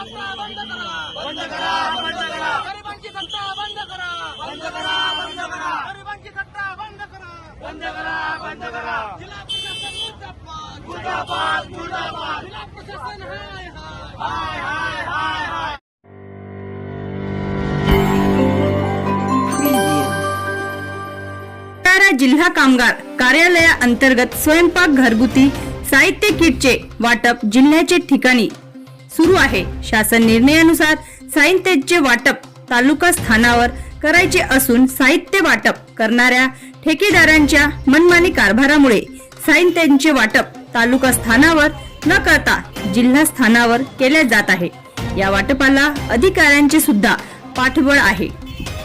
सत्ता बंद करा, बंद करा, बंद करा. गरिबांची सत्ता बंद करा, बंद करा, बंद करा. गरिबांची सत्ता बंद करा, बंद करा, बंद करा. जिल्हा प्रशासन मुर्दाबाद, मुर्दाबाद, मुर्दाबाद. जिल्हा प्रशासन हाय हाय हाय हाय हाय. सातारा जिल्हा कामगार कार्यालयाअंतर्गत स्वयंपाक घरगुती साहित्य किटचे वाटप जिल्ह्याचे ठिकाणी सुरू आहे. शासन निर्णयानुसार साहित्याचे वाटप तालुका स्थानावर करायचे असून साहित्य वाटप करणाऱ्या ठेकेदारांच्या मनमानी कारभारामुळे साहित्याचे वाटप तालुका स्थानावर न करता जिल्हा स्थानावर केले जात आहे. या वाटपाला अधिकाऱ्यांचे सुद्धा पाठबळ आहे.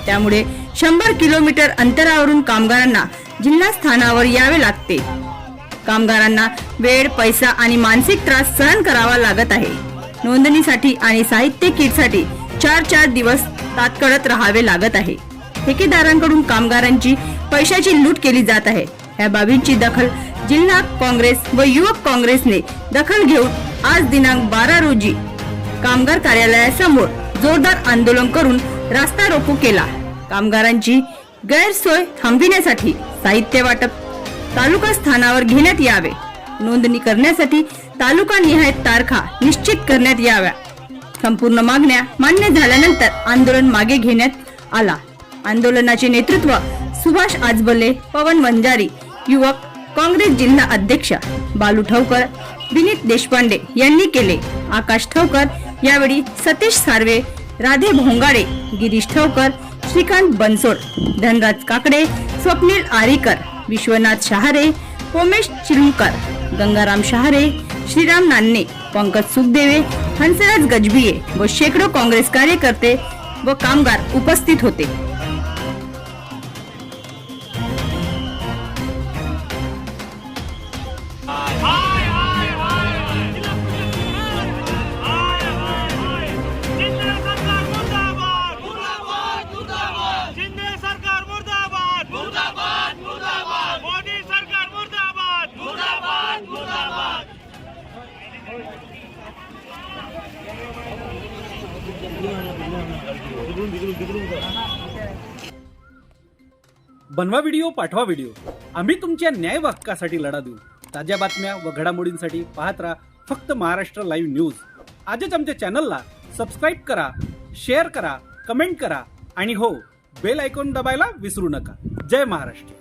त्यामुळे 100 किलोमीटर अंतरावरून कामगारांना जिल्हा स्थानावर यावे लागते. कामगारांना वेळ, पैसा आणि मानसिक त्रास सहन करावा लागत आहे. नोंदणीसाठी आणि साहित्य किटसाठी 4-4 दिवस तात्काळत राहावे लागत आहे. ठेकेदारांकडून कामगारांची पैशाची लूट केली जात आहे. या बाबींची दखल जिल्हा काँग्रेस व युवक काँग्रेसने दखल घेऊन आज दिनांक 12 रोजी कामगार कार्यालयासमोर जोरदार आंदोलन करून रास्ता रोको केला. कामगारांची गैरसोय थांबविण्यासाठी साहित्य वाटप तालुका स्थानावर घेण्यात यावे. नोंदणी करण्यासाठी तालुका निहाय तारखा निश्चित करण्यात याव्या. संपूर्ण मागण्या मान्य झाल्यानंतर आंदोलन मागे घेण्यात आला. आंदोलनाचे नेतृत्व सुभाष आजबले, पवन वंजारी, युवक काँग्रेस जिल्हा अध्यक्ष बालू ठवकर, विनीत देशपांडे यांनी केले. आकाश ठवकर यावेळी सतीश सार्वे, राधे भोंगाडे, गिरीश ठवकर, श्रीकांत बनसोड, धनराज काकडे, स्वप्नील आरीकर, विश्वनाथ शहारे, पोमेश चिलुमकर, गंगाराम शहारे, श्रीराम नान्ने, पंकज सुखदेवे, हंसराज गजबिये व शेकडो काँग्रेस कार्यकर्ते व कामगार उपस्थित होते. बनवा व्हिडिओ, पाठवा व्हिडिओ. आम्ही तुमच्या न्याय हक्कासाठी लढा देऊ. ताज्या बातम्या व घडामोडींसाठी पाहत राहा फक्त महाराष्ट्र लाईव्ह न्यूज. आजच आमच्या चॅनलला सबस्क्राईब करा, शेअर करा, कमेंट करा आणि हो, बेल आयकॉन दबायला विसरू नका. जय महाराष्ट्र.